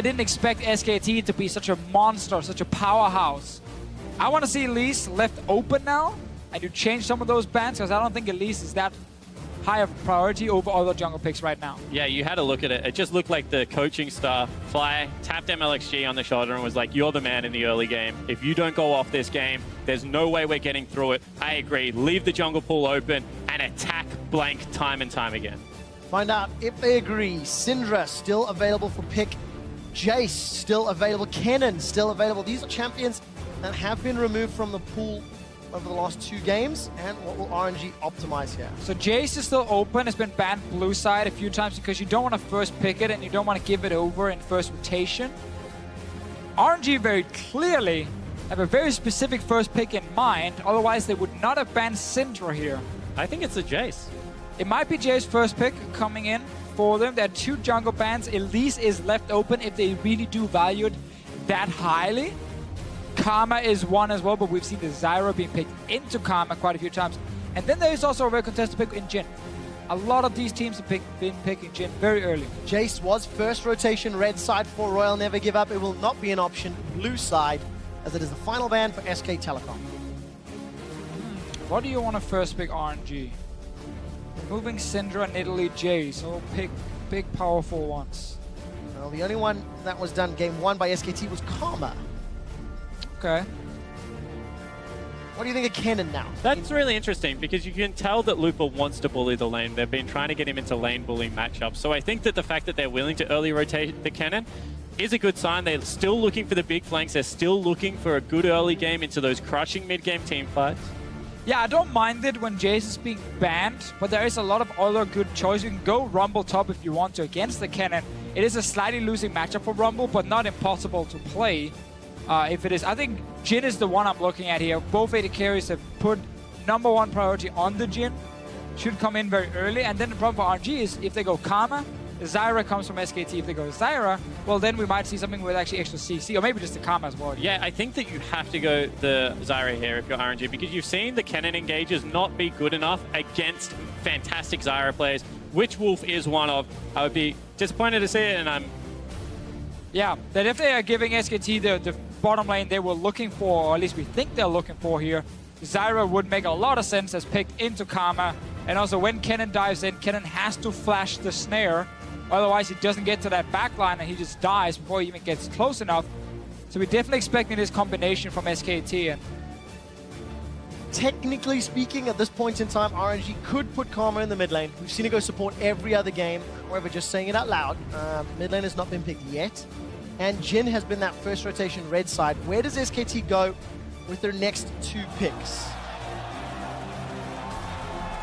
I didn't expect SKT to be such a monster, such a powerhouse. I want to see Elise left open now, and you change some of those bans, because I don't think Elise is that high of a priority over other jungle picks right now. Yeah, you had a look at it. It just looked like the coaching staff, Fly, tapped MLXG on the shoulder and was like, you're the man in the early game. If you don't go off this game, there's no way we're getting through it. I agree. Leave the jungle pool open and attack blank time and time again. Find out if they agree. Syndra still available for pick. Jace still available. Kennen still available. These are champions that have been removed from the pool over the last 2 games, and what will RNG optimize here? So Jace is still open. It's been banned blue side a few times because you don't want to first pick it and you don't want to give it over in first rotation. RNG very clearly have a very specific first pick in mind, otherwise they would not have banned Syndra here. I think it's a Jace. It might be Jace's first pick coming in for them. There are 2 jungle bans. Elise is left open if they really do value it that highly. Karma is one as well, but we've seen the Zyra being picked into Karma quite a few times. And then there is also a very contested pick in Jhin. A lot of these teams have been picking Jhin very early. Jace was first rotation red side for Royal Never Give Up. It will not be an option blue side, as it is the final ban for SK Telecom. What do you want to first pick RNG? Moving Syndra and Italy Jace, so pick big powerful ones. Well, the only one that was done game 1 by SKT was Karma. Okay. What do you think of Kennen now? That's really interesting because you can tell that Lupa wants to bully the lane. They've been trying to get him into lane bullying matchups. So I think that the fact that they're willing to early rotate the Kennen is a good sign. They're still looking for the big flanks. They're still looking for a good early game into those crushing mid-game team fights. Yeah, I don't mind it when Jace is being banned, but there is a lot of other good choices. You can go Rumble top if you want to against the Kennen. It is a slightly losing matchup for Rumble, but not impossible to play. If it is, I think Jhin is the one I'm looking at here. Both AD carries have put #1 priority on the Jhin. Should come in very early. And then the problem for RNG is if they go Karma, Zyra comes from SKT. If they go Zyra, well, then we might see something with actually extra CC, or maybe just the Karma as well. Yeah, I think that you have to go the Zyra here if you're RNG, because you've seen the Kennen engagers not be good enough against fantastic Zyra players, which Wolf is one of. I would be disappointed to see it, and Yeah, that if they are giving SKT the bottom lane they were looking for, or at least we think they're looking for here, Zyra would make a lot of sense as picked into Karma. And also when Kennen dives in, Kennen has to flash the snare, otherwise he doesn't get to that backline and he just dies before he even gets close enough. So we're definitely expecting this combination from SKT. And technically speaking, at this point in time, RNG could put Karma in the mid lane. We've seen it go support every other game. However, just saying it out loud, mid lane has not been picked yet. And Jhin has been that first rotation red side. Where does SKT go with their next 2 picks?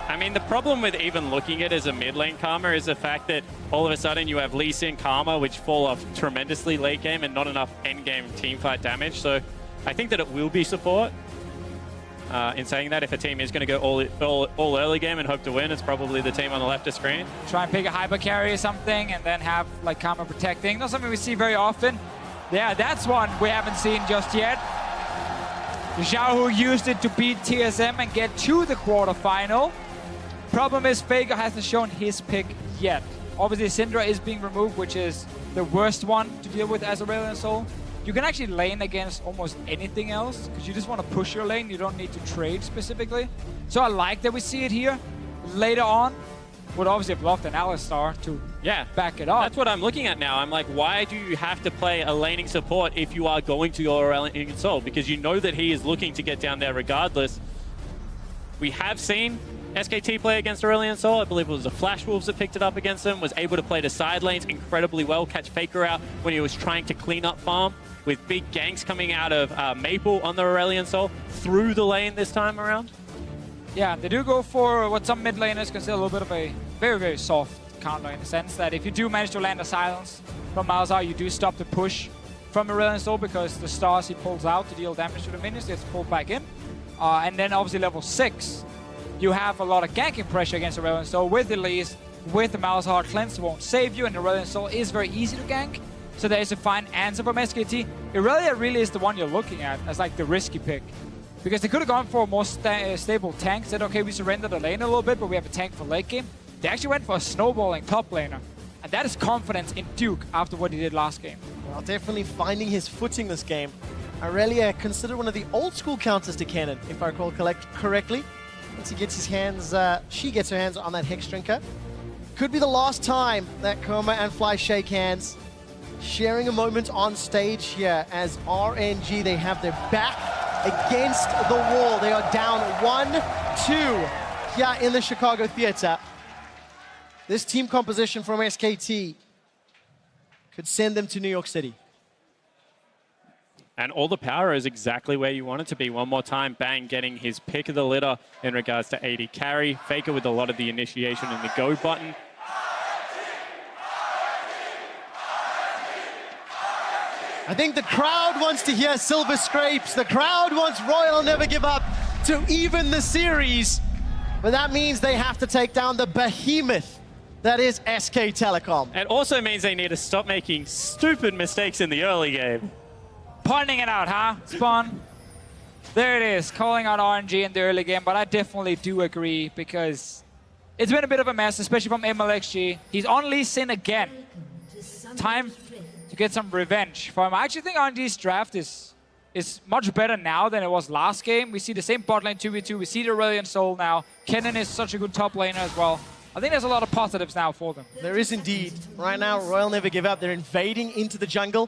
I mean, the problem with even looking at it as a mid lane Karma is the fact that all of a sudden you have Lee Sin Karma, which fall off tremendously late game and not enough end game team fight damage. So I think that it will be support. In saying that, if a team is going to go all early game and hope to win, it's probably the team on the left of screen. Try and pick a hyper carry or something and then have like Karma protecting. Not something we see very often. Yeah, that's one we haven't seen just yet. Zhao, who used it to beat TSM and get to the quarterfinal. Problem is, Faker hasn't shown his pick yet. Obviously, Syndra is being removed, which is the worst one to deal with as Aurelion Sol. You can actually lane against almost anything else, because you just want to push your lane. You don't need to trade specifically. So I like that we see it here. Later on, would obviously have loved an Alistar to back it up. That's what I'm looking at now. I'm like, why do you have to play a laning support if you are going to your Aurelion Sol? Because you know that he is looking to get down there regardless. We have seen SKT play against Aurelion Sol. I believe it was the Flash Wolves that picked it up against him, was able to play the side lanes incredibly well, catch Faker out when he was trying to clean up farm, with big ganks coming out of Maple on the Aurelion Sol through the lane this time around. Yeah, they do go for what some mid laners consider a little bit of a very, very soft counter, in the sense that if you do manage to land a silence from Malzahar, you do stop the push from Aurelion Sol, because the stars he pulls out to deal damage to the minions, they have to pull back in. And then obviously level 6, you have a lot of ganking pressure against Aurelion Sol with Elise, with the Malzahar. Cleanse won't save you, and Aurelion Sol is very easy to gank. So there is a fine answer from SKT. Irelia really is the one you're looking at as like the risky pick. Because they could have gone for a more stable tank, said, okay, we surrender the lane a little bit, but we have a tank for late game. They actually went for a snowballing top laner. And that is confidence in Duke after what he did last game. Well, definitely finding his footing this game. Aurelia considered one of the old school counters to Kennen, if I recall correctly. Once he gets his hands, she gets her hands on that Hex Drinker. Could be the last time that Koma and Fly shake hands. Sharing a moment on stage here as RNG, they have their back against the wall. They are down 1-2 here in the Chicago Theater. This team composition from SKT could send them to New York City. And all the power is exactly where you want it to be. One more time, Bang getting his pick of the litter in regards to AD carry. Faker with a lot of the initiation and the go button. I think the crowd wants to hear Silver Scrapes. The crowd wants Royal Never Give Up to even the series. But that means they have to take down the behemoth that is SK Telecom. It also means they need to stop making stupid mistakes in the early game. Pointing it out, huh, Spawn? There it is, calling out RNG in the early game, but I definitely do agree because it's been a bit of a mess, especially from MLXG. He's on Lee Sin again. Time to get some revenge for him. I actually think RNG's draft is much better now than it was last game. We see the same bot lane 2v2. We see the Aurelion Soul now. Kennen is such a good top laner as well. I think there's a lot of positives now for them. There is indeed. Right now, Royal Never Give Up. They're invading into the jungle.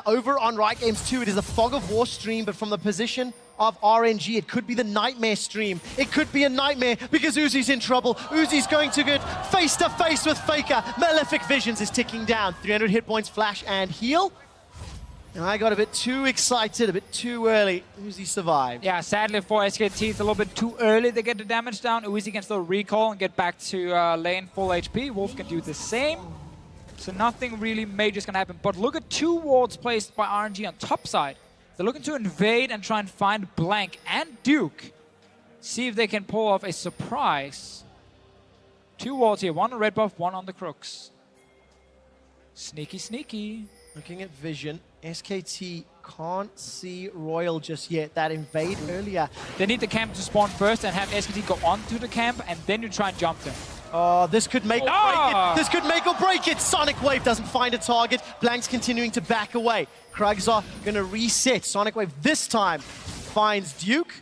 Over on Riot Games 2, it is a Fog of War stream, but from the position of RNG, it could be the Nightmare stream. It could be a nightmare because Uzi's in trouble. Uzi's going to get face-to-face with Faker. Malefic Visions is ticking down. 300 hit points, flash, and heal. And I got a bit too excited, a bit too early. Uzi survived. Yeah, sadly for SKT, it's a little bit too early to get the damage down. Uzi can still recall and get back to lane full HP. Wolf can do the same. So nothing really major is going to happen. But look at 2 wards placed by RNG on top side. They're looking to invade and try and find Blank and Duke. See if they can pull off a surprise. 2 wards here. 1 on red buff, 1 on the crooks. Sneaky, sneaky. Looking at vision, SKT can't see Royal just yet. That invade earlier. They need the camp to spawn first and have SKT go onto the camp, and then you try and jump them. Oh, this could make or break it. This could make or break it. Sonic Wave doesn't find a target. Blank's continuing to back away. Kragzar gonna reset. Sonic Wave this time finds Duke.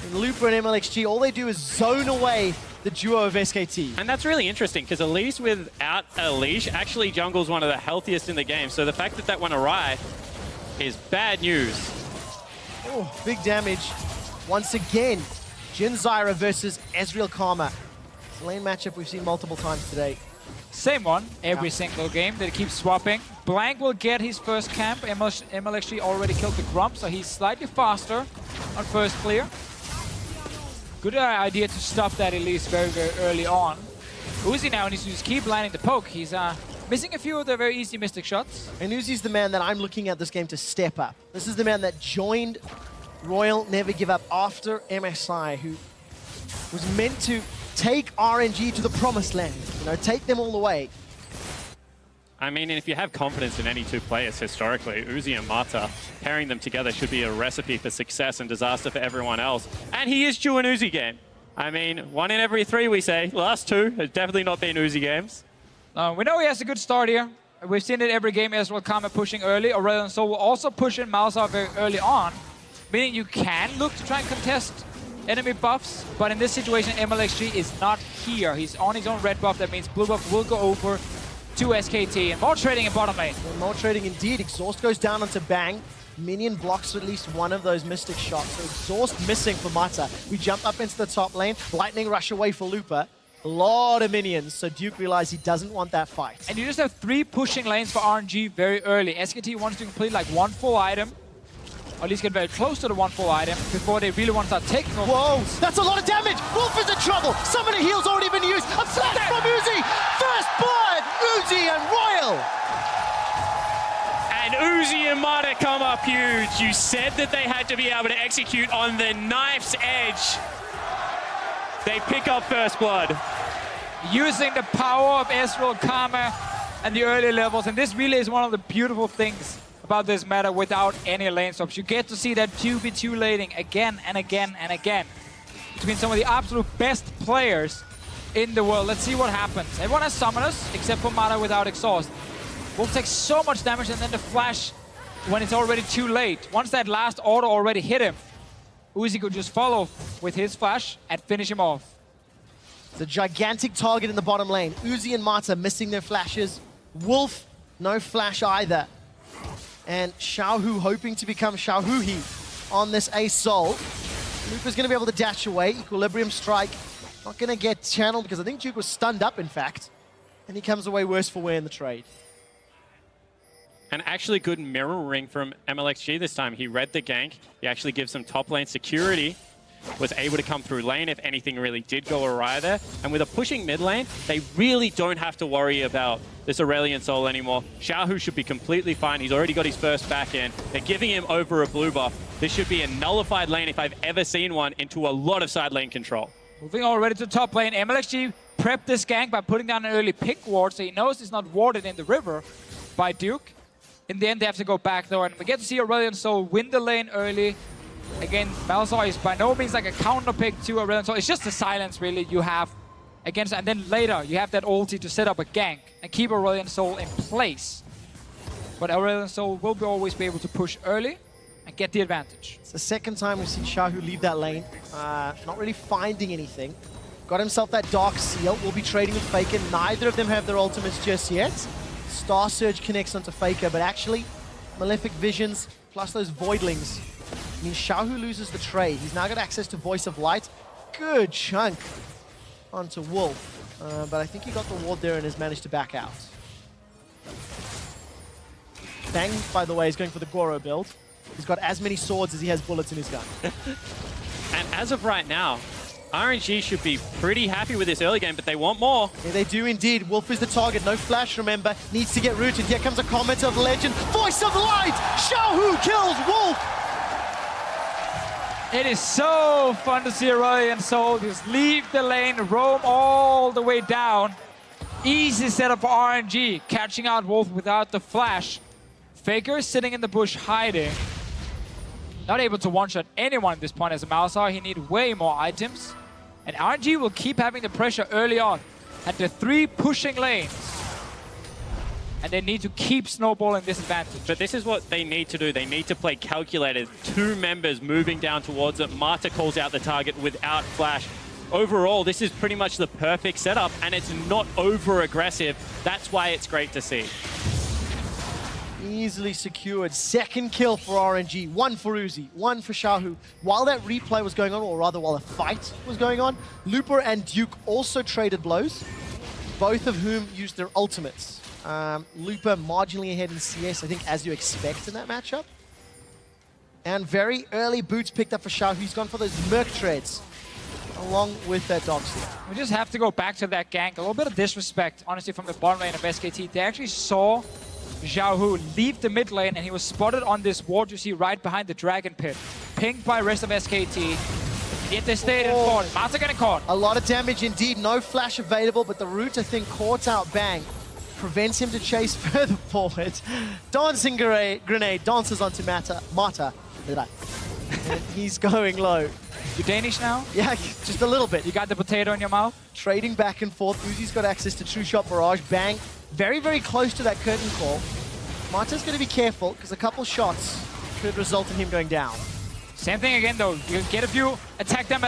And Looper and MLXG, all they do is zone away the duo of SKT. And that's really interesting because Elise without a leash actually jungles one of the healthiest in the game. So the fact that that went awry is bad news. Oh, big damage. Once again, Jin Zyra versus Ezreal Karma. It's a lane matchup we've seen multiple times today. Same one every single game. They keep swapping. Blank will get his first camp. MLXG already killed the Grump, so he's slightly faster on first clear. Good idea to stop that Elise very, very early on. Uzi now needs to just keep landing the poke. He's missing a few of the very easy Mystic shots. And Uzi's the man that I'm looking at this game to step up. This is the man that joined Royal Never Give Up after MSI, who was meant to take RNG to the promised land. You know, take them all the way. I mean, if you have confidence in any 2 players historically, Uzi and Mata, pairing them together should be a recipe for success and disaster for everyone else. And he is due an Uzi game. I mean, 1 in every 3 we say. Last 2 have definitely not been Uzi games. We know he has a good start here. We've seen it every game. Ezreal Karma pushing early. Aurelion Soul will also push in Malzahar very early on, meaning you can look to try and contest enemy buffs, but in this situation, MLXG is not here. He's on his own red buff. That means blue buff will go over to SKT, and more trading in bottom lane. Well, more trading indeed. Exhaust goes down onto Bang. Minion blocks at least one of those Mystic shots. So Exhaust missing for Mata. We jump up into the top lane. Lightning rush away for Looper. A lot of minions, so Duke realized he doesn't want that fight. And you just have 3 pushing lanes for RNG very early. SKT wants to complete like 1 full item, or at least get very close to the 1 full item before they really want to start taking over. Whoa, that's a lot of damage! Wolf is in trouble! Summoner heal's already been used! A flash from Uzi! First blood! Uzi and Royal! And Uzi and Mata come up huge. You said that they had to be able to execute on the knife's edge. They pick up first blood. Using the power of Ezreal Karma and the early levels, and this really is one of the beautiful things about this meta without any lane swaps. You get to see that 2v2 laning again and again and again between some of the absolute best players in the world. Let's see what happens. Everyone has summoners, except for Mata without exhaust. Wolf takes so much damage, and then the flash when it's already too late. Once that last auto already hit him, Uzi could just follow with his flash and finish him off. It's a gigantic target in the bottom lane. Uzi and Mata missing their flashes. Wolf, no flash either. And Xiaohu hoping to become Xiaohu on this Ace Soul. Lupa's going to be able to dash away. Equilibrium strike. Not going to get channeled because I think Duke was stunned up, in fact. And he comes away worse for wear in the trade. And actually good mirroring from MLXG this time. He read the gank. He actually gives some top lane security. Was able to come through lane if anything really did go awry there. And with a pushing mid lane, they really don't have to worry about this Aurelion Soul anymore. Xiaohu should be completely fine. He's already got his first back in. They're giving him over a blue buff. This should be a nullified lane if I've ever seen one, into a lot of side lane control. Moving already to top lane, MLXG prepped this gank by putting down an early pick ward, so he knows it's not warded in the river by Duke. In the end, they have to go back though, and we get to see Aurelion Soul win the lane early. Again, Malzahar is by no means like a counter pick to Aurelion Soul. It's just the silence really you have against, and then later you have that ulti to set up a gank and keep Aurelion Soul in place. But Aurelion Soul will always be able to push early and get the advantage. It's the second time we've seen Xiaohu leave that lane. Not really finding anything. Got himself that Dark Seal. Will be trading with Faker. Neither of them have their ultimates just yet. Star Surge connects onto Faker, but actually Malefic Visions plus those Voidlings means Xiaohu loses the trade. He's now got access to Voice of Light. Good chunk onto Wolf. But I think he got the ward there and has managed to back out. Bang, by the way, is going for the Goro build. He's got as many swords as he has bullets in his gun. And as of right now, RNG should be pretty happy with this early game, but they want more. Yeah, they do indeed. Wolf is the target. No flash, remember. Needs to get rooted. Here comes a comment of legend. Voice of Light! Xiaohu kills Wolf! It is so fun to see Aurelion Soul just leave the lane, roam all the way down. Easy setup for RNG, catching out Wolf without the flash. Faker is sitting in the bush hiding. Not able to one-shot anyone at this point as a Malzahar. He needs way more items. And RNG will keep having the pressure early on at the 3 pushing lanes. And they need to keep snowballing this advantage. But this is what they need to do. They need to play calculated. 2 members moving down towards it. Mata calls out the target without flash. Overall, this is pretty much the perfect setup, and it's not over-aggressive. That's why it's great to see. Easily secured. Second kill for RNG. 1 for Uzi, 1 for Xiaohu. While that replay was going on, or rather while the fight was going on, Lupa and Duke also traded blows, both of whom used their ultimates. Lupa marginally ahead in CS, I think, as you expect in that matchup. And very early boots picked up for Xiaohu. He's gone for those Merc Treads, along with that Dark Seal. We just have to go back to that gank. A little bit of disrespect, honestly, from the bottom lane of SKT. They actually saw Xiaohu leave the mid lane, and he was spotted on this ward you see right behind the Dragon Pit. Pinged by rest of SKT. Yet they stayed and fought. Mata getting caught. A lot of damage indeed. No flash available, but the root, I think, caught out Bang. Prevents him to chase further forward. Dancing grenade dances onto Mata. And he's going low. You Danish now? Yeah, just a little bit. You got the potato in your mouth? Trading back and forth. Uzi's got access to True Shot Barrage. Bang. Very, very close to that curtain call. Mata's going to be careful because a couple shots could result in him going down. Same thing again, though. You get a few attack damage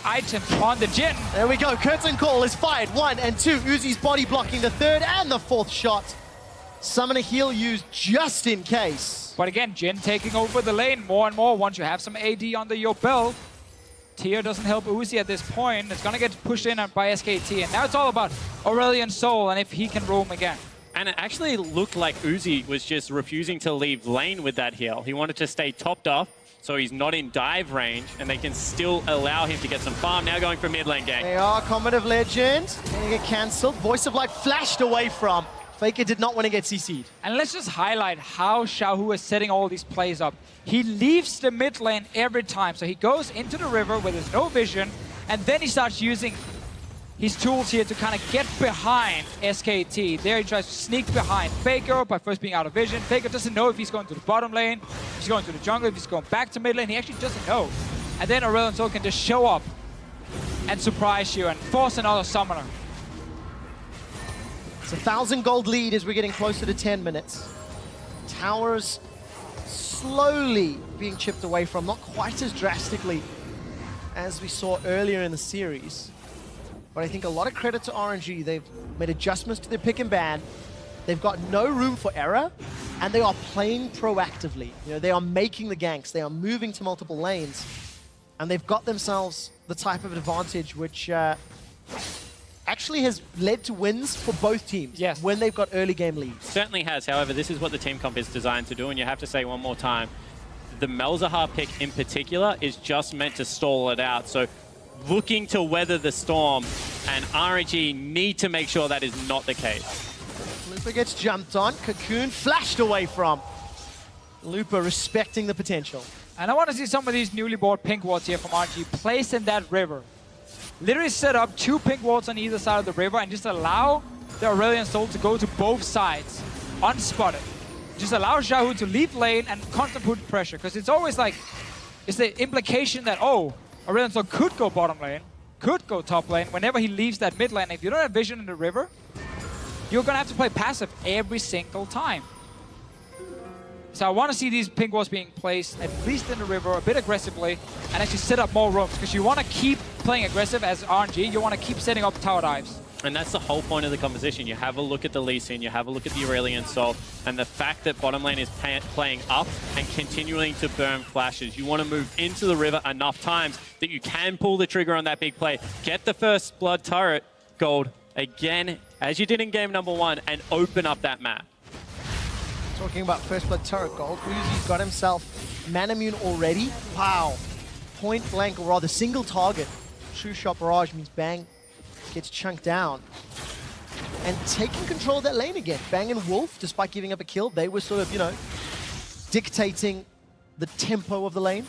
items on the Jhin. There we go. Curtain call is fired. 1 and 2. Uzi's body blocking the 3rd and the 4th shot. Summon a heal used just in case. But again, Jhin taking over the lane more and more once you have some AD under your belt. Tier doesn't help Uzi at this point. It's going to get pushed in by SKT. And now it's all about Aurelion Soul and if he can roam again. And it actually looked like Uzi was just refusing to leave lane with that heal. He wanted to stay topped off, so he's not in dive range, and they can still allow him to get some farm. Now going for mid lane gang. They are Comment of Legend. Going to get cancelled. Voice of Light flashed away from. Faker did not want to get CC'd. And let's just highlight how Xiaohu is setting all these plays up. He leaves the mid lane every time. So he goes into the river where there's no vision, and then he starts using his tools here to kind of get behind SKT. There he tries to sneak behind Faker by first being out of vision. Faker doesn't know if he's going to the bottom lane, if he's going to the jungle, if he's going back to mid lane. He actually doesn't know. And then Aurelion Soul can just show up and surprise you and force another summoner. It's 1,000 gold lead as we're getting closer to 10 minutes. Towers slowly being chipped away from, not quite as drastically as we saw earlier in the series. But I think a lot of credit to RNG. They've made adjustments to their pick and ban. They've got no room for error, and they are playing proactively. You know, they are making the ganks, they are moving to multiple lanes, and they've got themselves the type of advantage which actually has led to wins for both teams when they've got early game leads. Certainly has. However, this is what the team comp is designed to do, and you have to say one more time, the Malzahar pick in particular is just meant to stall it out. So looking to weather the storm, and RNG need to make sure that is not the case. Lupa gets jumped on, Cocoon flashed away from. Lupa respecting the potential. And I want to see some of these newly bought pink wards here from RNG placed in that river. Literally set up 2 pink wards on either side of the river and just allow the Aurelion Soul to go to both sides, unspotted. Just allow Xiaohu to leave lane and constantly put pressure, because it's always like, it's the implication that, oh, Aurelion Soul could go bottom lane, could go top lane whenever he leaves that mid lane. If you don't have vision in the river, you're going to have to play passive every single time. So I want to see these pink walls being placed at least in the river a bit aggressively and actually set up more roams, because you want to keep playing aggressive as RNG. You want to keep setting up tower dives. And that's the whole point of the composition. You have a look at the Lee Sin, you have a look at the Aurelion Soul, and the fact that bottom lane is playing up and continuing to burn flashes. You want to move into the river enough times that you can pull the trigger on that big play, get the first blood turret gold again, as you did in game number 1, and open up that map. Talking about first blood turret gold, Uzi's got himself man immune already. Wow. Point blank, or rather single target. True shot barrage means Bang gets chunked down. And taking control of that lane again. Bang and Wolf, despite giving up a kill, they were sort of, you know, dictating the tempo of the lane.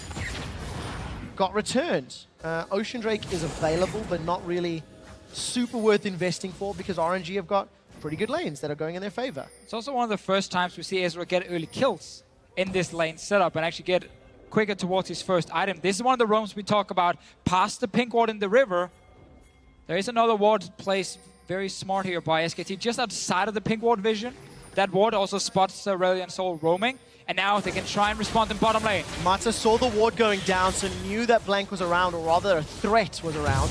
Got returned. Ocean Drake is available, but not really super worth investing for, because RNG have got pretty good lanes that are going in their favor. It's also one of the first times we see Ezreal get early kills in this lane setup and actually get quicker towards his first item. This is one of the roams we talk about past the pink ward in the river. There is another ward placed very smart here by SKT just outside of the pink ward vision. That ward also spots the Aurelion Soul roaming, and now they can try and respond in bottom lane. Mata saw the ward going down, so knew that Blank was around, or rather a threat was around.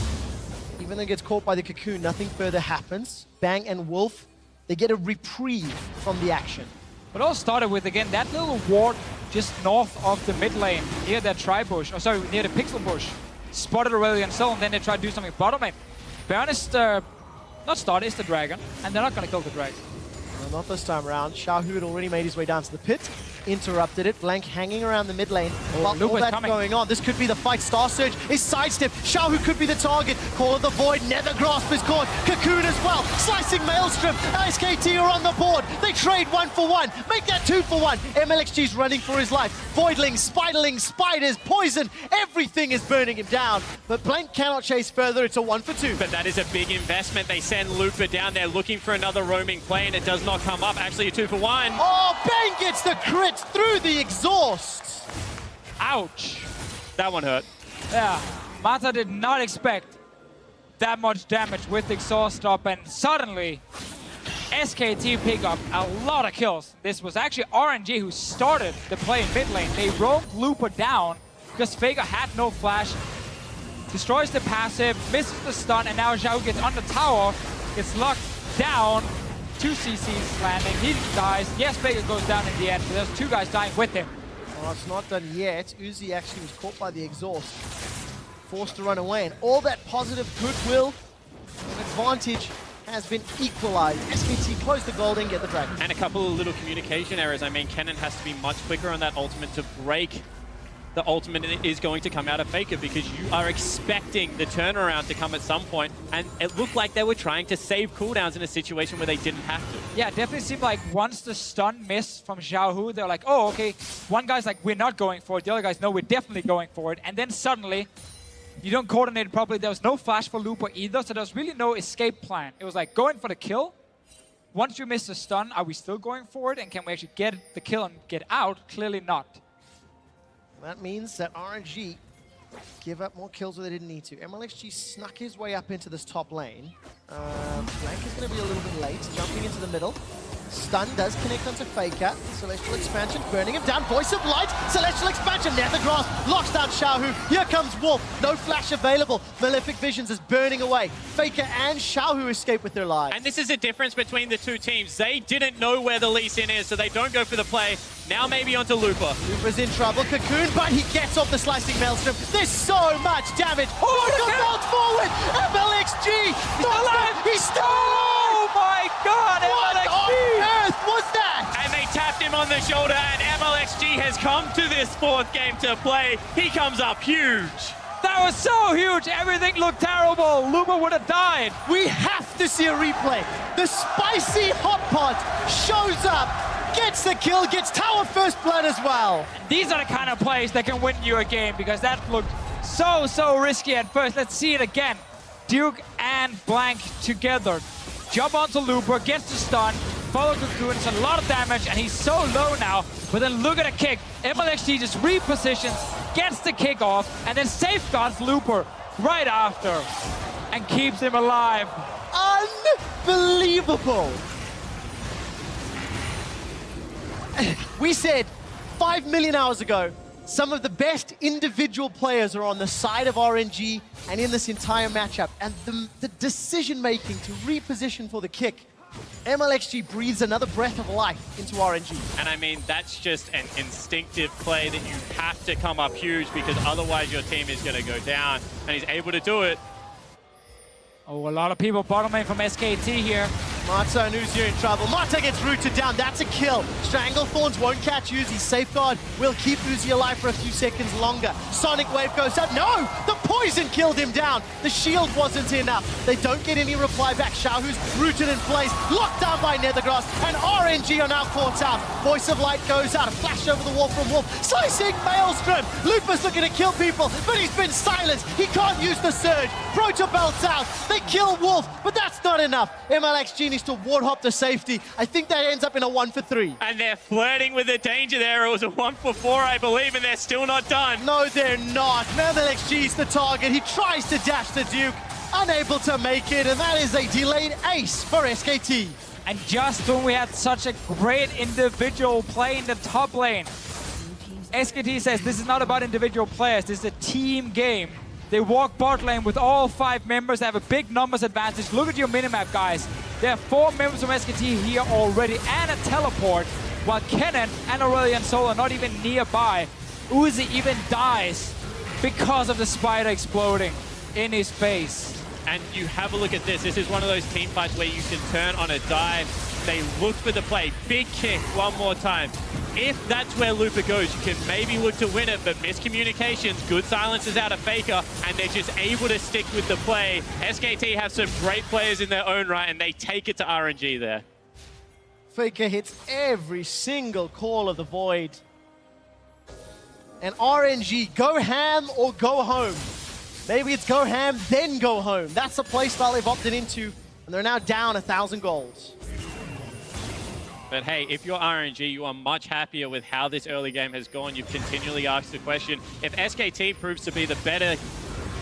Even though it gets caught by the Cocoon, nothing further happens. Bang and Wolf, they get a reprieve from the action. But it all started with, again, that little ward just north of the mid lane, near that tri-bush, or sorry, near the pixel bush. Spotted Aurelion Soul, and then they tried to do something bottom lane. Baron is not started, it's the dragon, and they're not going to kill the dragon. Well, not this time around. Xiaohu had already made his way down to the pit, interrupted it. Blank hanging around the mid lane. While all that's going on, this could be the fight. Star Surge is sidestepped. Xiaohu could be the target. Call of the Void, Nether Grasp is caught. Cocoon as well. Slicing Maelstrom. SKT are on the board. They trade 1 for 1. Make that 2 for 1. MLXG's running for his life. Voidlings, Spiderlings, Spiders, Poison. Everything is burning him down. But Blank cannot chase further. It's a 1 for 2. But that is a big investment. They send Lupa down there looking for another roaming play, and it does not come up. Actually, a 2 for 1. Oh, Bang gets the crit through the exhaust. Ouch. That one hurt. Yeah, Mata did not expect that much damage with the exhaust up, and suddenly SKT pick up a lot of kills. This was actually RNG who started the play in mid lane. They roamed Lupa down because Vega had no flash. Destroys the passive, misses the stun, and now Xiao gets on the tower, gets locked down. 2 CCs landing, he dies. Yes, Vega goes down in the end, but there's 2 guys dying with him. Oh, it's not done yet. Uzi actually was caught by the exhaust. Forced to run away, and all that positive goodwill and advantage has been equalized. SKT close the gold and get the dragon. And a couple of little communication errors. I mean, Kennen has to be much quicker on that ultimate to break. The ultimate is going to come out of Faker, because you are expecting the turnaround to come at some point, and it looked like they were trying to save cooldowns in a situation where they didn't have to. Yeah, it definitely seemed like once the stun missed from Xiaohu, they're like, oh, okay. One guy's like, we're not going for it. The other guy's, no, we're definitely going for it. And then suddenly, you don't coordinate it properly. There was no flash for Lupa either, so there was really no escape plan. It was like going for the kill. Once you miss the stun, are we still going for it? And can we actually get the kill and get out? Clearly not. That means that RNG give up more kills where they didn't need to. MLXG snuck his way up into this top lane. Blank is going to be a little bit late, jumping into the middle. Stun does connect onto Faker. Celestial Expansion burning him down. Voice of Light. Celestial Expansion. Nethergrass locks down Xiaohu. Here comes Wolf. No flash available. Malefic Visions is burning away. Faker and Xiaohu escape with their lives. And this is the difference between the two teams. They didn't know where the Lee Sin is, so they don't go for the play. Now maybe onto Lupa. Lupa's in trouble. Cocoon, but he gets off the slicing maelstrom. There's so much damage. Oh, look at forward. MLXG. He's still alive. Oh my God, What MLXG! on earth was that? And they tapped him on the shoulder, and MLXG has come to this fourth game to play. He comes up huge. That was so huge. Everything looked terrible. Lupa would have died. We have to see a replay. The spicy hot pot shows up, gets the kill, gets tower first blood as well. These are the kind of plays that can win you a game because that looked so risky at first. Let's see it again. Duke and Blank together. Jump onto Lupa, gets the stun, follow Cocoon, it's a lot of damage, and he's so low now. But then look at the kick. MLXG just repositions, gets the kick off, and then safeguards Lupa right after and keeps him alive. Unbelievable. We said 5 million hours ago, some of the best individual players are on the side of RNG and in this entire matchup. And the decision-making to reposition for the kick, MLXG breathes another breath of life into RNG. And I mean, that's just an instinctive play that you have to come up huge because otherwise your team is going to go down. And he's able to do it. Oh, a lot of people bottom lane from SKT here. Marta and Uzi are in trouble. Marta gets rooted down. That's a kill. Stranglethorns won't catch Uzi. Safeguard will keep Uzi alive for a few seconds longer. Sonic Wave goes up. No! The poison killed him down. The shield wasn't enough. They don't get any reply back. Xiaohu's rooted in place. Locked down by Nethergrass. And RNG are now caught out. Voice of Light goes out. A flash over the wall from Wolf. Slicing Maelstrom. Lupa's looking to kill people, but he's been silenced. He can't use the surge. Proto belts out. They kill Wolf, but that's not enough. MLXG needs to ward hop to safety. I think that ends up in a 1 for 3. And they're flirting with the danger there. It was a 1 for 4, I believe, and they're still not done. No, they're not. MLXG's the target. He tries to dash the Duke, unable to make it, and that is a delayed ace for SKT. And just when we had such a great individual play in the top lane, SKT says this is not about individual players, this is a team game. They walk bot lane with all 5 members. They have a big numbers advantage. Look at your minimap, guys. There are 4 members from SKT here already and a teleport, while Kennen and Aurelion Sol are not even nearby. Uzi even dies because of the spider exploding in his face. And you have a look at this. This is one of those team fights where you can turn on a dive. They look for the play. Big kick one more time. If that's where Lupa goes, you can maybe look to win it, but miscommunications, good silences out of Faker, and they're just able to stick with the play. SKT have some great players in their own right, and they take it to RNG there. Faker hits every single call of the Void. And RNG, go ham or go home. Maybe it's go ham, then go home. That's the playstyle they've opted into, and they're now down 1,000 golds. But hey, if you're RNG, you are much happier with how this early game has gone. You've continually asked the question, if SKT proves to be the better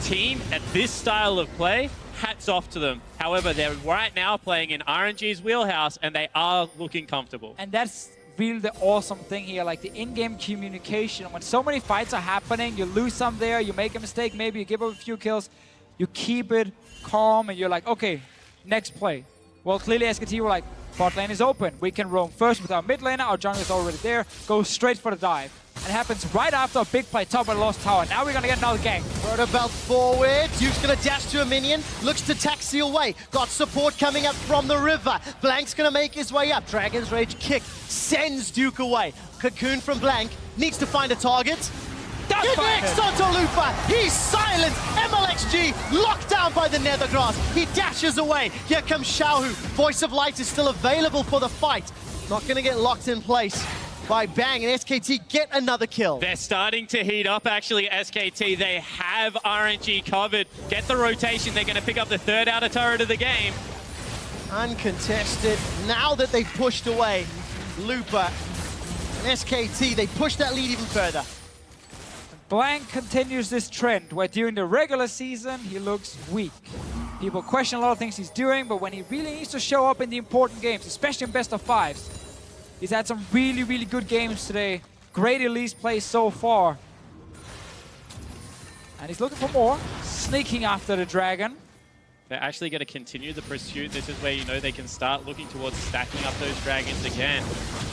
team at this style of play, hats off to them. However, they're right now playing in RNG's wheelhouse, and they are looking comfortable. And that's really the awesome thing here, like the in-game communication. When so many fights are happening, you lose some there, you make a mistake, maybe you give up a few kills, you keep it calm, and you're like, okay, next play. Well, clearly SKT were like, bot lane is open. We can roam first with our mid laner. Our jungle is already there. Go straight for the dive. And it happens right after a big play top of the Lost Tower. Now we're going to get another gank. Proto belt forward. Duke's going to dash to a minion. Looks to taxi away. Got support coming up from the river. Blank's going to make his way up. Dragon's Rage kick sends Duke away. Cocoon from Blank needs to find a target. Connects onto Lupa. He's silenced. MLXG locked down by the Nethergrass. He dashes away. Here comes Xiaohu. Voice of Light is still available for the fight. Not going to get locked in place by Bang, and SKT get another kill. They're starting to heat up, actually, SKT. They have RNG covered. Get the rotation. They're going to pick up the 3rd outer turret of the game. Uncontested. Now that they've pushed away Lupa and SKT, they push that lead even further. Blank continues this trend where during the regular season, he looks weak. People question a lot of things he's doing, but when he really needs to show up in the important games, especially in best of fives, he's had some really, really good games today. Great Elise play so far. And he's looking for more, sneaking after the dragon. They're actually going to continue the pursuit. This is where you know they can start looking towards stacking up those dragons again.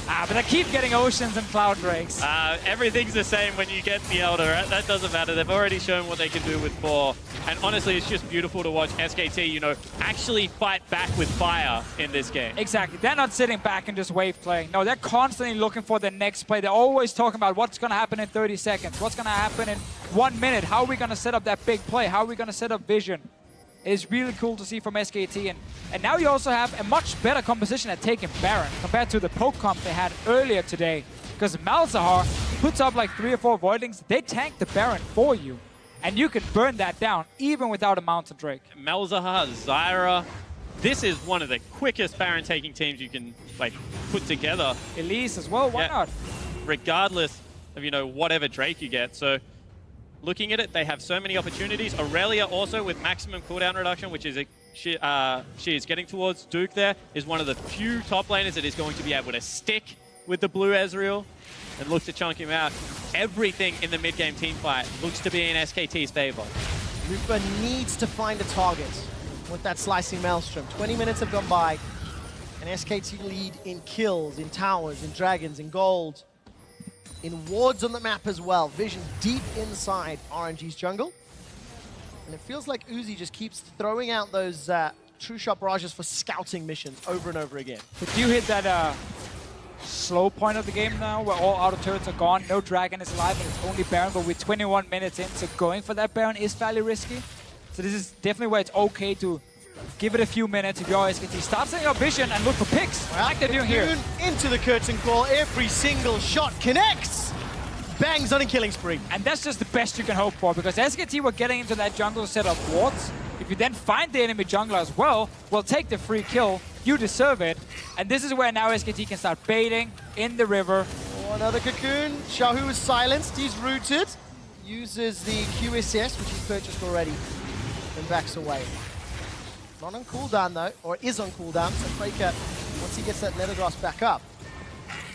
But they keep getting Oceans and Cloud Drakes. Everything's the same when you get the Elder. That doesn't matter. They've already shown what they can do with 4. And honestly, it's just beautiful to watch SKT, you know, actually fight back with fire in this game. Exactly. They're not sitting back and just wave playing. No, they're constantly looking for the next play. They're always talking about what's going to happen in 30 seconds. What's going to happen in 1 minute. How are we going to set up that big play? How are we going to set up vision? It's really cool to see from SKT. And now you also have a much better composition at taking Baron compared to the poke comp they had earlier today. Because Malzahar puts up like 3 or 4 Voidlings. They tank the Baron for you. And you can burn that down even without a Mountain Drake. Malzahar, Zyra. This is one of the quickest Baron taking teams you can like put together. Elise as well, why not? Regardless of, you know, whatever Drake you get. So looking at it, they have so many opportunities. Aurelia also with maximum cooldown reduction, which is she is getting towards Duke there, is one of the few top laners that is going to be able to stick with the blue Ezreal and look to chunk him out. Everything in the mid-game team fight looks to be in SKT's favor. Lupa needs to find a target with that slicing Maelstrom. 20 minutes have gone by, and SKT lead in kills, in towers, in dragons, in gold, in wards on the map as well. Vision deep inside RNG's jungle. And it feels like Uzi just keeps throwing out those true shot barrages for scouting missions over and over again. But you hit that slow point of the game now where all auto turrets are gone, no dragon is alive, and it's only Baron, but with 21 minutes in, so going for that Baron is fairly risky. So this is definitely where it's okay to give it a few minutes if you're SKT. Start setting up vision and look for picks, well, like they're doing here. Into the curtain call, every single shot connects! Bangs on a killing spree. And that's just the best you can hope for, because SKT were getting into that jungle to set up wards. If you then find the enemy jungler as well, we'll take the free kill. You deserve it. And this is where now SKT can start baiting in the river. Oh, another cocoon. Xiaohu is silenced. He's rooted. Uses the QSS, which he's purchased already, and backs away. Not on cooldown though, or is on cooldown. So Faker, once he gets that Nethergrass back up,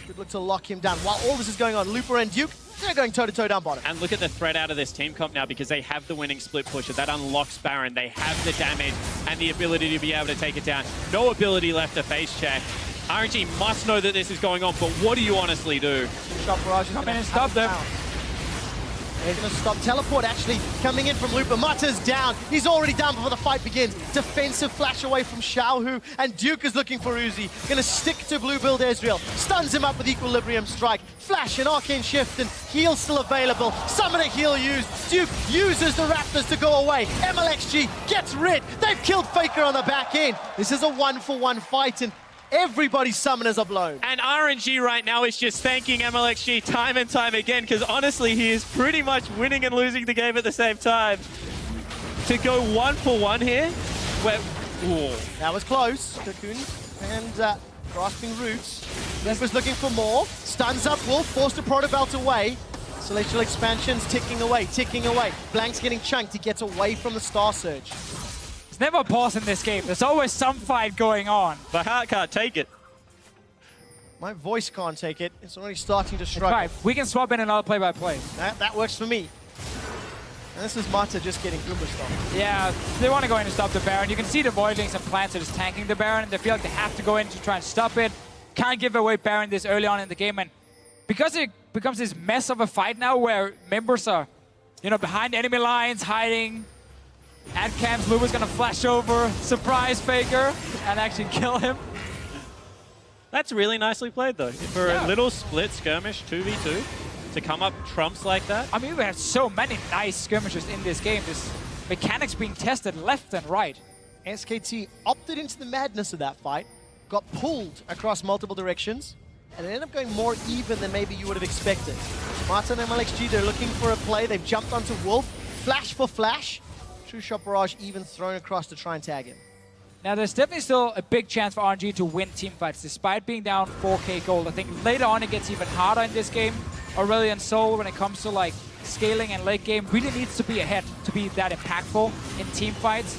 could look to lock him down. While all this is going on, Lupa and Duke, they're going toe-to-toe down bottom. And look at the threat out of this team comp now, because they have the winning split pusher. That unlocks Baron. They have the damage and the ability to be able to take it down. No ability left to face check. RNG must know that this is going on, but what do you honestly do? Shot barrage is Come in and stop them. They're going to stop. Teleport actually coming in from Lupa. Mata's down. He's already down before the fight begins. Defensive flash away from Xiaohu, and Duke is looking for Uzi. Going to stick to blue build Ezreal. Stuns him up with Equilibrium Strike. Flash and Arcane Shift, and heal still available. Summoner heal used. Duke uses the Raptors to go away. MLXG gets rid. They've killed Faker on the back end. This is a 1-for-1 fight, and everybody's summoners are blown. And RNG right now is just thanking MLXG time and time again, because honestly, he is pretty much winning and losing the game at the same time. To go 1-for-1 here, where... Ooh. That was close. Cocoon and grasping roots. Lester's looking for more. Stuns up Wolf, forced a Protobelt away. Celestial Expansion's ticking away, ticking away. Blank's getting chunked. He gets away from the Star Surge. There's never a pause in this game. There's always some fight going on. The heart can't take it. My voice can't take it. It's already starting to struggle. Right, we can swap in another play-by-play. That works for me. And this is Mata just getting Goomba stopped. Yeah, they want to go in and stop the Baron. You can see the Voidlings and plants are just tanking the Baron, and they feel like they have to go in to try and stop it. Can't give away Baron this early on in the game, and because it becomes this mess of a fight now where members are, you know, behind enemy lines, hiding. At camps, Luba's gonna flash over, surprise Faker, and actually kill him. That's really nicely played though. For a little split skirmish 2v2, to come up trumps like that. I mean, we have so many nice skirmishes in this game. This mechanics being tested left and right. SKT opted into the madness of that fight, got pulled across multiple directions, and it ended up going more even than maybe you would have expected. Martin and MLXG, they're looking for a play. They've jumped onto Wolf, flash for flash. True Shot Barrage even thrown across to try and tag him. Now, there's definitely still a big chance for RNG to win team fights, despite being down 4k gold. I think later on it gets even harder in this game. Aurelion Soul, when it comes to like scaling and late game, really needs to be ahead to be that impactful in team fights.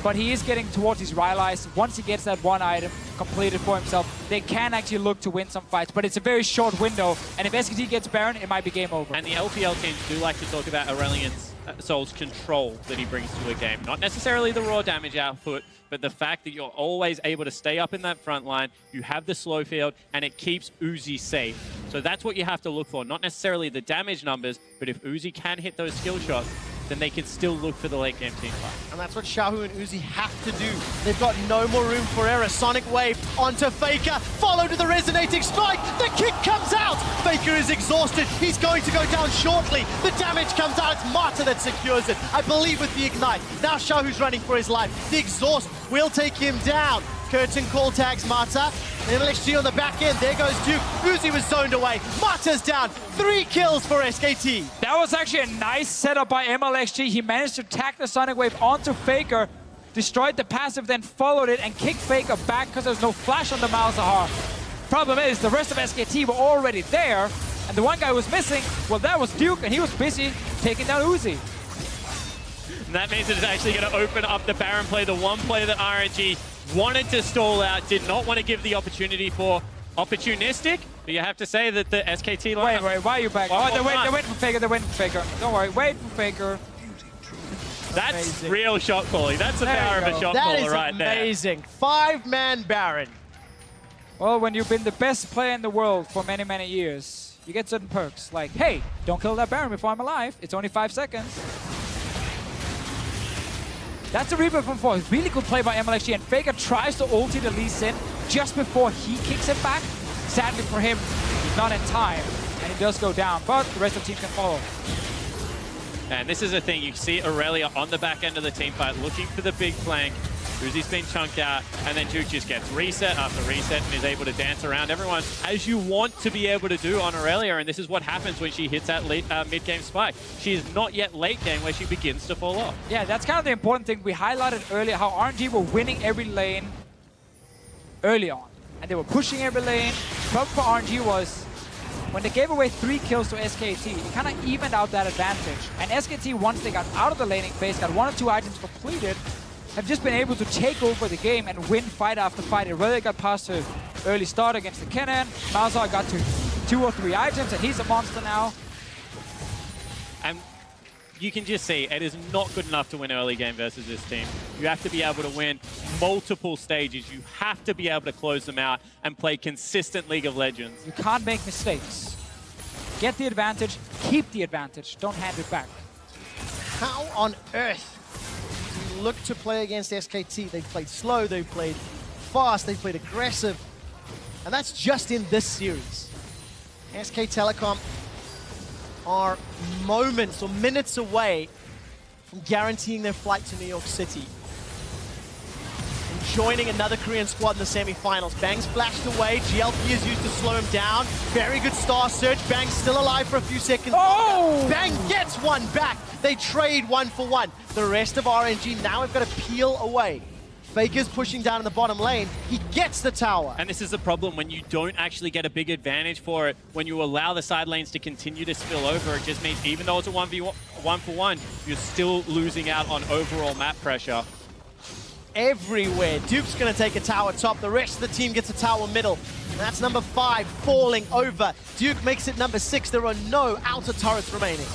But he is getting towards his rallies. Once he gets that one item completed for himself, they can actually look to win some fights. But it's a very short window, and if SKT gets Baron, it might be game over. And the LPL teams do like to talk about Aurelian's Soul's control that he brings to a game. Not necessarily the raw damage output, but the fact that you're always able to stay up in that front line, you have the slow field, and it keeps Uzi safe. So that's what you have to look for. Not necessarily the damage numbers, but if Uzi can hit those skill shots, then they can still look for the late game team fight. And that's what Xiaohu and Uzi have to do. They've got no more room for error. Sonic Wave onto Faker, followed with the resonating strike. The kick comes out. Faker is exhausted. He's going to go down shortly. The damage comes out. It's Marta that secures it, I believe, with the Ignite. Now Xiaohu's running for his life. The exhaust will take him down. Curtain call tags Marta. MLXG on the back end. There goes Duke. Uzi was zoned away. Marta's down. 3 kills for SKT. That was actually a nice setup by MLXG. He managed to tack the Sonic Wave onto Faker, destroyed the passive, then followed it and kicked Faker back because there's no flash on the Malzahar. Problem is, the rest of SKT were already there, and the one guy was missing. Well, that was Duke, and he was busy taking down Uzi. And that means it's actually going to open up the Baron play, the one play that RNG wanted to stall out, did not want to give the opportunity for opportunistic, but you have to say that the SKT line... Wait, why are you back? Oh, they're waiting for Faker, they're waiting for Faker. Don't worry, wait for Faker. That's amazing. Real shot calling. That's the power of a shot caller right there. That is amazing. 5-man Baron. Well, when you've been the best player in the world for many, many years, you get certain perks. Like, hey, don't kill that Baron before I'm alive. It's only 5 seconds. That's a Reaper from 4. Really good play by MLXG, and Faker tries to ulti the Lee Sin just before he kicks it back. Sadly for him, not in time, and he does go down, but the rest of the team can follow. And this is the thing, you see Aurelia on the back end of the team fight looking for the big flank. Uzi's been chunked out, and then Duke just gets reset after reset and is able to dance around everyone as you want to be able to do on Aurelia, and this is what happens when she hits that mid-game spike. She is not yet late game where she begins to fall off. Yeah, that's kind of the important thing. We highlighted earlier how RNG were winning every lane early on, and they were pushing every lane. The problem for RNG was when they gave away 3 kills to SKT, it kind of evened out that advantage. And SKT, once they got out of the laning phase, got 1 or 2 items completed, have just been able to take over the game and win fight after fight. It really got past her early start against the Kennen. Malzahar got to 2 or 3 items, and he's a monster now. And you can just see it is not good enough to win early game versus this team. You have to be able to win multiple stages. You have to be able to close them out and play consistent League of Legends. You can't make mistakes. Get the advantage, keep the advantage, don't hand it back. How on earth do you look to play against SKT? They've played slow, they've played fast, they've played aggressive. And that's just in this series. SK Telecom are moments or minutes away from guaranteeing their flight to New York City. And joining another Korean squad in the semi-finals. Bang's flashed away, GLP is used to slow him down. Very good star search, Bang's still alive for a few seconds. Oh! Bang gets one back. They trade 1 for 1. The rest of RNG now have got to peel away. Faker's pushing down in the bottom lane. He gets the tower. And this is the problem when you don't actually get a big advantage for it. When you allow the side lanes to continue to spill over, it just means even though it's a 1 for 1, you're still losing out on overall map pressure. Everywhere. Duke's going to take a tower top. The rest of the team gets a tower middle. And that's number 5 falling over. Duke makes it number 6. There are no outer turrets remaining.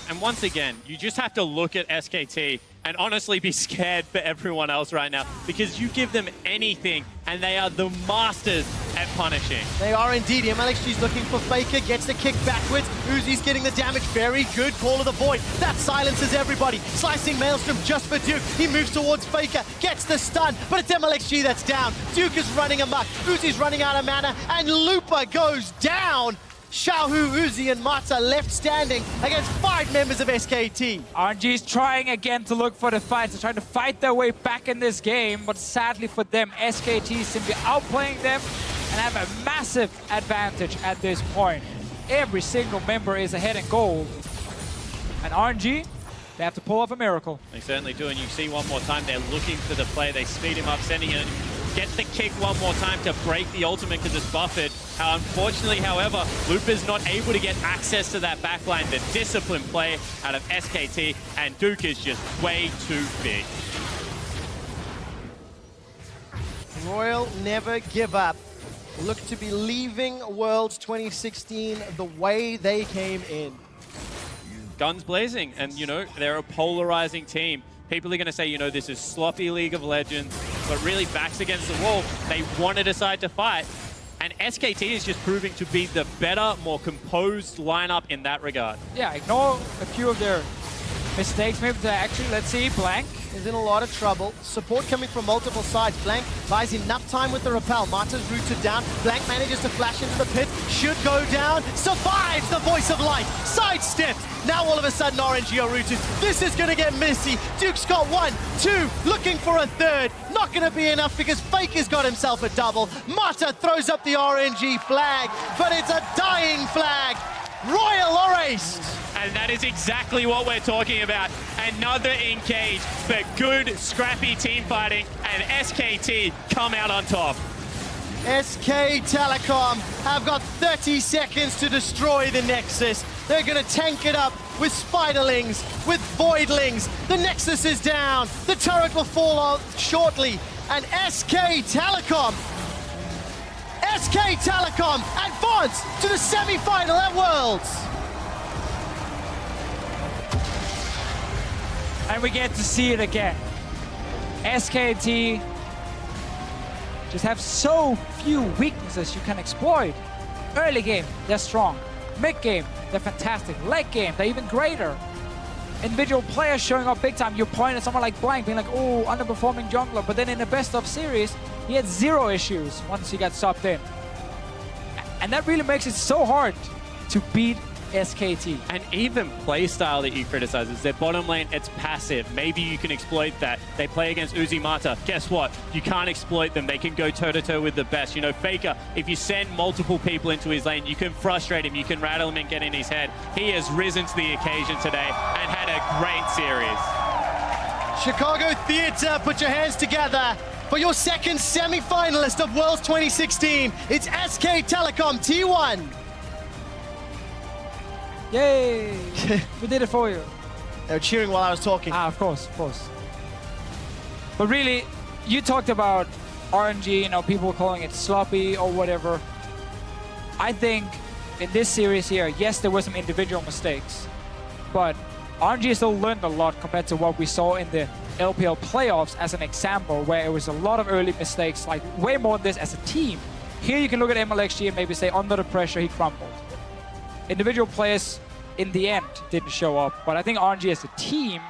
And once again, you just have to look at SKT and honestly be scared for everyone else right now, because you give them anything and they are the masters at punishing. They are indeed. MLXG's looking for Faker, gets the kick backwards. Uzi's getting the damage. Very good call of the void. That silences everybody. Slicing Maelstrom just for Duke. He moves towards Faker, gets the stun, but it's MLXG that's down. Duke is running amok. Uzi's running out of mana, and Lupa goes down. Xiaohu, Uzi, and Mata left standing against 5 members of SKT. RNG's trying again to look for the fights. They're trying to fight their way back in this game, but sadly for them, SKT simply outplaying them and have a massive advantage at this point. Every single member is ahead in gold. And RNG, they have to pull off a miracle. They certainly do, and you see one more time, they're looking for the play. They speed him up, sending in get the kick one more time to break the ultimate because it's buffered. Unfortunately, however, Lupa's not able to get access to that backline. The discipline play out of SKT, and Duke is just way too big. Royal never give up. Look to be leaving Worlds 2016 the way they came in. Guns blazing, and you know, they're a polarizing team. People are going to say, you know, this is sloppy League of Legends, but really backs against the wall. They want to decide to fight, and SKT is just proving to be the better, more composed lineup in that regard. Yeah, ignore a few of their mistakes. Maybe to actually, let's see, Blank. Is in a lot of trouble. Support coming from multiple sides. Blank buys enough time with the rappel. Marta's rooted down. Blank manages to flash into the pit. Should go down. Survives the voice of light. Sidesteps. Now all of a sudden RNG are rooted. This is going to get messy. Duke's got 1, 2, looking for a third. Not going to be enough because Fake has got himself a double. Marta throws up the RNG flag, but it's a dying flag. Royal are aced. And that is exactly what we're talking about. Another engage, but good, scrappy team fighting, and SKT come out on top. SK Telecom have got 30 seconds to destroy the Nexus. They're going to tank it up with Spiderlings, with Voidlings. The Nexus is down. The turret will fall off shortly. And SK Telecom advance to the semi-final at Worlds. And we get to see it again. SKT just have so few weaknesses you can exploit. Early game, they're strong. Mid game, they're fantastic. Late game, they're even greater. Individual players showing up big time. You point at someone like Blank being like, oh, underperforming jungler. But then in the best of series, he had 0 issues once he got subbed in. And that really makes it so hard to beat SKT. And even playstyle that you criticize is their bottom lane, it's passive. Maybe you can exploit that. They play against Uzi Mata. Guess what? You can't exploit them. They can go toe-to-toe with the best. You know, Faker, if you send multiple people into his lane, you can frustrate him, you can rattle him and get in his head. He has risen to the occasion today and had a great series. Chicago Theatre, put your hands together for your second semi-finalist of Worlds 2016. It's SK Telecom T1. Yay! We did it for you. They were cheering while I was talking. Of course, of course. But really, you talked about RNG, you know, people calling it sloppy or whatever. I think in this series here, yes, there were some individual mistakes, but RNG still learned a lot compared to what we saw in the LPL playoffs as an example, where it was a lot of early mistakes, like way more than this as a team. Here you can look at MLXG and maybe say under the pressure, he crumbled. Individual players in the end didn't show up, but I think RNG as a team